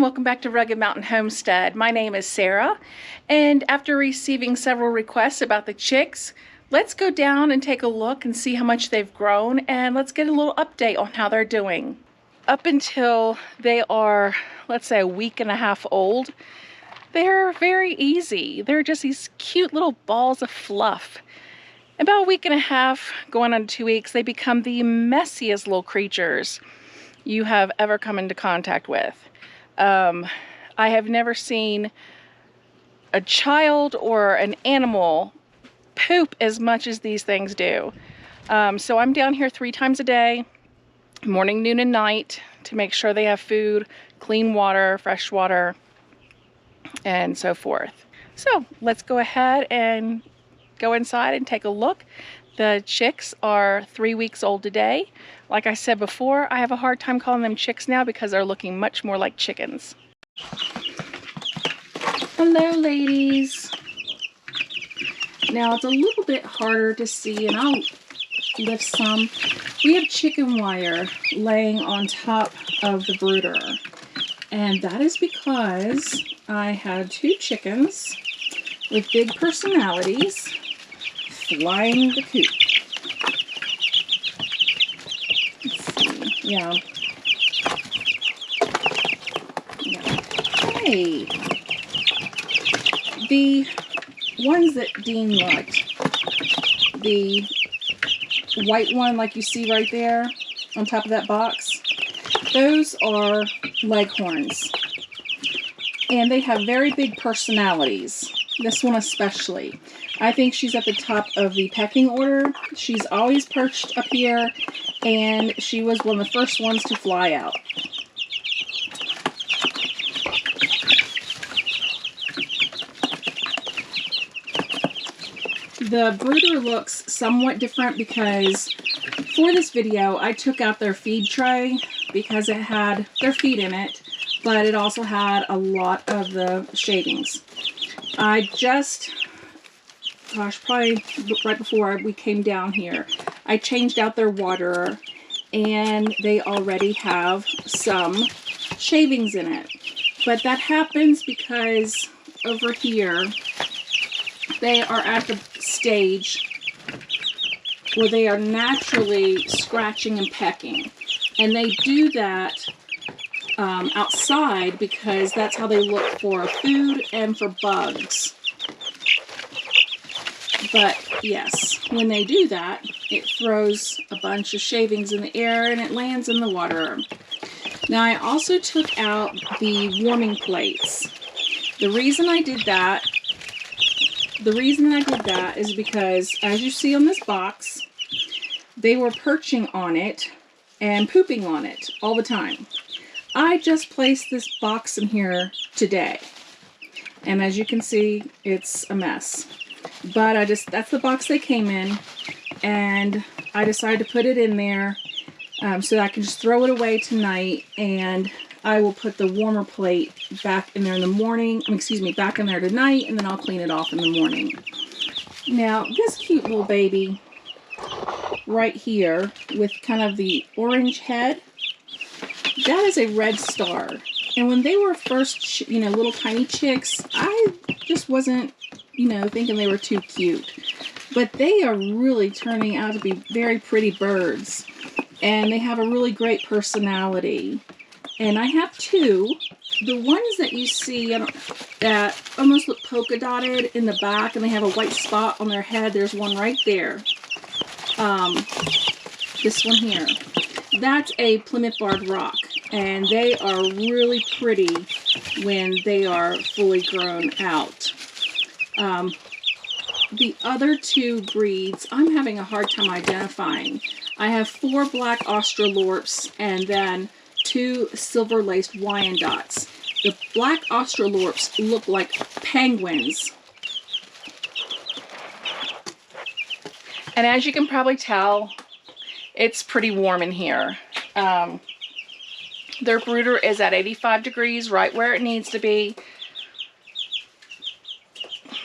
welcome back to Rugged Mountain Homestead. My name is Sarah, and after receiving several requests about the chicks, let's go down and take a look and see how much they've grown, and let's get a little update on how they're doing. Up until they are, let's say, a week and a half old, they're very easy. They're just these cute little balls of fluff. About a week and a half, going on 2 weeks, they become the messiest little creatures you have ever come into contact with. I have never seen a child or an animal poop as much as these things do. So I'm down here 3 times a day, morning, noon, and night, to make sure they have food, clean water, fresh water, and so forth. So let's go ahead and go inside and take a look. The chicks are 3 weeks old today. Like I said before, I have a hard time calling them chicks now because they're looking much more like chickens. Hello, ladies. Now it's a little bit harder to see, and I'll lift some. We have chicken wire laying on top of the brooder, and that is because I had 2 chickens with big personalities flying the coop. Yeah. Hey. The ones that Dean liked, the white one like you see right there on top of that box, those are leghorns. And they have very big personalities. This one especially. I think she's at the top of the pecking order. She's always perched up here, and she was one of the first ones to fly out. The brooder looks somewhat different because for this video I took out their feed tray because it had their feed in it, but it also had a lot of the shavings. I just, probably right before we came down here, I changed out their waterer, and they already have some shavings in it. But that happens because over here, they are at the stage where they are naturally scratching and pecking. And they do that outside because that's how they look for food and for bugs. But yes, when they do that, it throws a bunch of shavings in the air and it lands in the water. Now I also took out the warming plates. The reason I did that is because, as you see on this box, they were perching on it and pooping on it all the time. I just placed this box in here today, and as you can see, it's a mess. But that's the box they came in, and I decided to put it in there so that I can just throw it away tonight, and I will put the warmer plate back in there in the morning, back in there tonight, and then I'll clean it off in the morning. Now, this cute little baby right here with kind of the orange head, that is a red star. And when they were first, little tiny chicks, I just wasn't, thinking they were too cute. But they are really turning out to be very pretty birds. And they have a really great personality. And I have 2. The ones that you see that almost look polka dotted in the back, and they have a white spot on their head. There's one right there. This one here. That's a Plymouth Barred Rock. And they are really pretty when they are fully grown out. The other 2 breeds, I'm having a hard time identifying. I have 4 black Australorps and then 2 silver-laced Wyandottes. The black Australorps look like penguins. And as you can probably tell, it's pretty warm in here. Their brooder is at 85 degrees, right where it needs to be.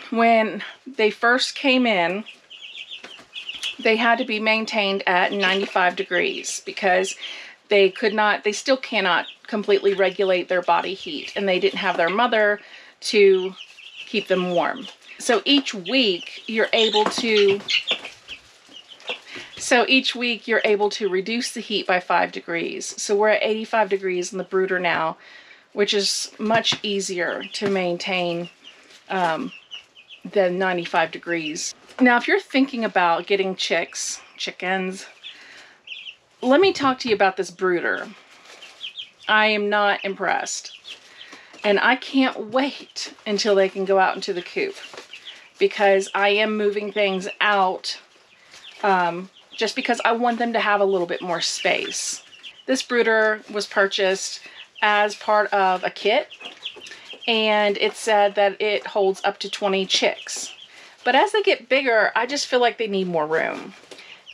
When they first came in, they had to be maintained at 95 degrees because They still cannot completely regulate their body heat, and they didn't have their mother to keep them warm. So each week you're able to reduce the heat by 5 degrees. So we're at 85 degrees in the brooder now, which is much easier to maintain than 95 degrees. Now, if you're thinking about getting chickens, let me talk to you about this brooder. I am not impressed. And I can't wait until they can go out into the coop, because I am moving things out just because I want them to have a little bit more space. This brooder was purchased as part of a kit, and it said that it holds up to 20 chicks. But as they get bigger, I just feel like they need more room.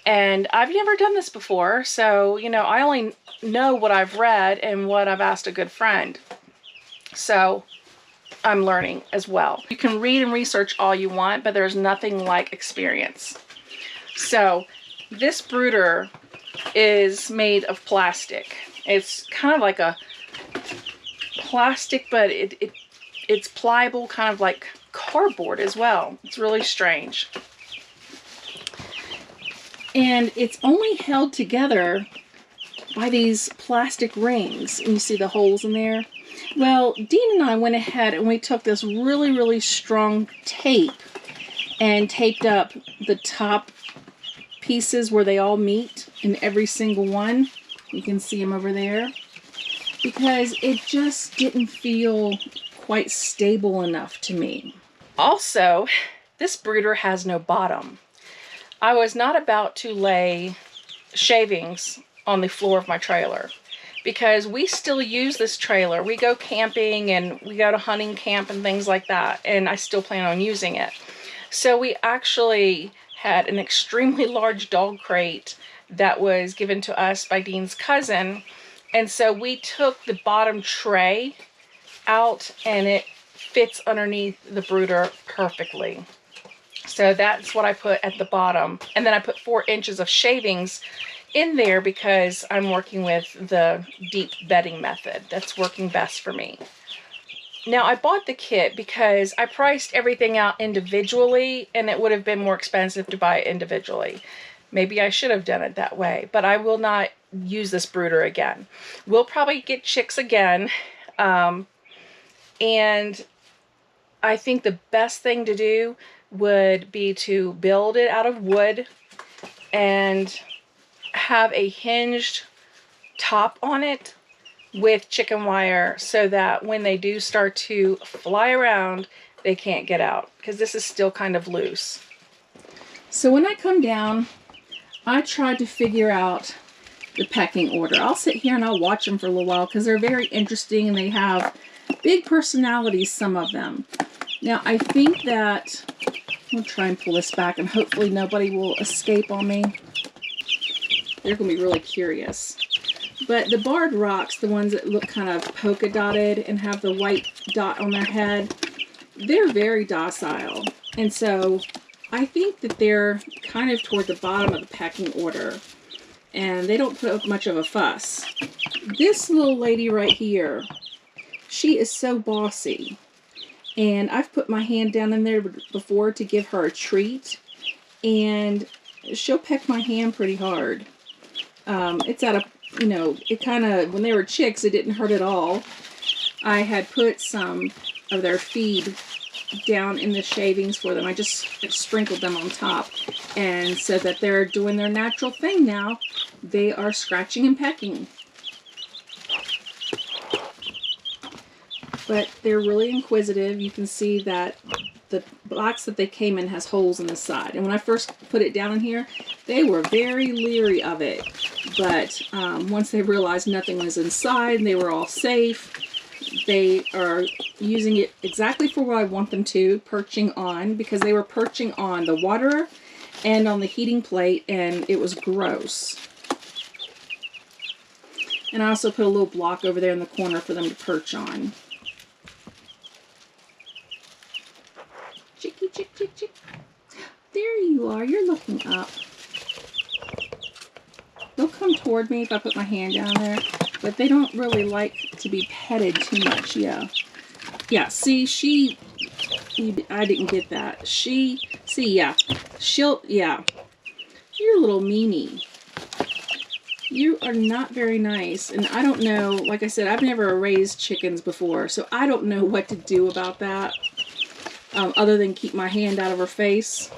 And I've never done this before, so, you know, I only know what I've read and what I've asked a good friend. So I'm learning as well. You can read and research all you want, but there's nothing like experience. So this brooder is made of plastic. It's kind of like a plastic, but it's pliable, kind of like cardboard as well. It's really strange. And it's only held together by these plastic rings. And you see the holes in there? Well, Dean and I went ahead and we took this really, really strong tape and taped up the top pieces where they all meet in every single one. You can see them over there. Because it just didn't feel quite stable enough to me. Also, this brooder has no bottom. I was not about to lay shavings on the floor of my trailer, because we still use this trailer. We go camping and we go to hunting camp and things like that, and I still plan on using it. So we actually had an extremely large dog crate that was given to us by Dean's cousin, and so we took the bottom tray out and it fits underneath the brooder perfectly. So that's what I put at the bottom. And then I put 4 inches of shavings in there because I'm working with the deep bedding method. That's working best for me. Now, I bought the kit because I priced everything out individually, and it would have been more expensive to buy it individually. Maybe I should have done it that way, but I will not use this brooder again. We'll probably get chicks again, and I think the best thing to do would be to build it out of wood and have a hinged top on it with chicken wire, so that when they do start to fly around, they can't get out, because this is still kind of loose. So when I come down, I tried to figure out the pecking order. I'll sit here and I'll watch them for a little while because they're very interesting and they have big personalities, some of them. Now I think that, I'll try and pull this back and hopefully nobody will escape on me. They're going to be really curious. But the barred rocks, the ones that look kind of polka dotted and have the white dot on their head, they're very docile. And so I think that they're kind of toward the bottom of the pecking order. And they don't put up much of a fuss. This little lady right here, she is so bossy. And I've put my hand down in there before to give her a treat. And she'll peck my hand pretty hard. It's at a, you know, it kind of, when they were chicks, it didn't hurt at all. I had put some of their feed down in the shavings for them. I just sprinkled them on top. And so that they're doing their natural thing now. They are scratching and pecking. But they're really inquisitive. You can see that the box that they came in has holes in the side. And when I first put it down in here, they were very leery of it. But once they realized nothing was inside and they were all safe, they are using it exactly for what I want them to, perching on, because they were perching on the water and on the heating plate, and it was gross. And I also put a little block over there in the corner for them to perch on. Chicky, chick, chick, chick. There you are. You're looking up. They'll come toward me if I put my hand down there, but they don't really like to be petted too much. Yeah. Yeah, see, I didn't get that. Yeah. Yeah. You're a little meanie. You are not very nice. And I don't know, like I said, I've never raised chickens before, so I don't know what to do about that, other than keep my hand out of her face.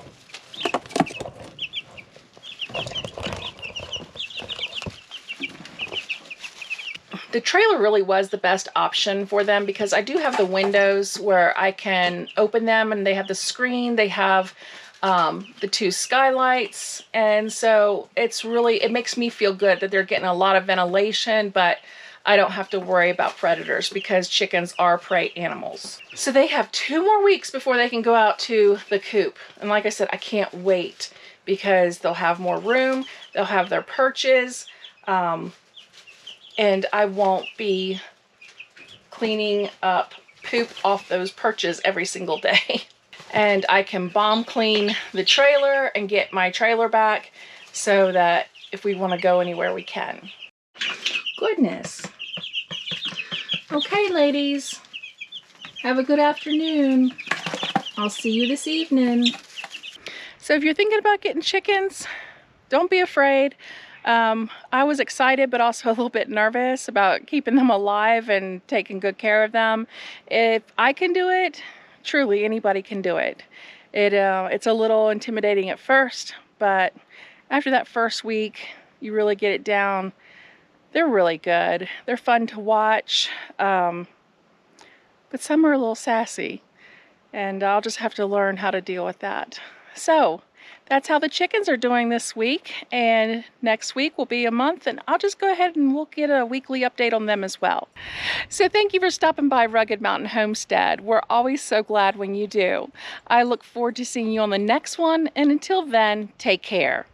The trailer really was the best option for them because I do have the windows where I can open them, and they have the screen, they have the 2 skylights, and so it makes me feel good that they're getting a lot of ventilation, but I don't have to worry about predators because chickens are prey animals. So they have 2 more weeks before they can go out to the coop, and like I said, I can't wait because they'll have more room, they'll have their perches, and I won't be cleaning up poop off those perches every single day. And I can bomb clean the trailer and get my trailer back so that if we want to go anywhere, we can. Goodness. Okay, ladies. Have a good afternoon. I'll see you this evening. So if you're thinking about getting chickens, don't be afraid. I was excited, but also a little bit nervous about keeping them alive and taking good care of them. If I can do it, truly anybody can do it. It's a little intimidating at first, but after that first week, you really get it down. They're really good. They're fun to watch, but some are a little sassy, and I'll just have to learn how to deal with that. So that's how the chickens are doing this week, and next week will be a month, and I'll just go ahead and we'll get a weekly update on them as well. So thank you for stopping by Rugged Mountain Homestead. We're always so glad when you do. I look forward to seeing you on the next one, and until then, take care.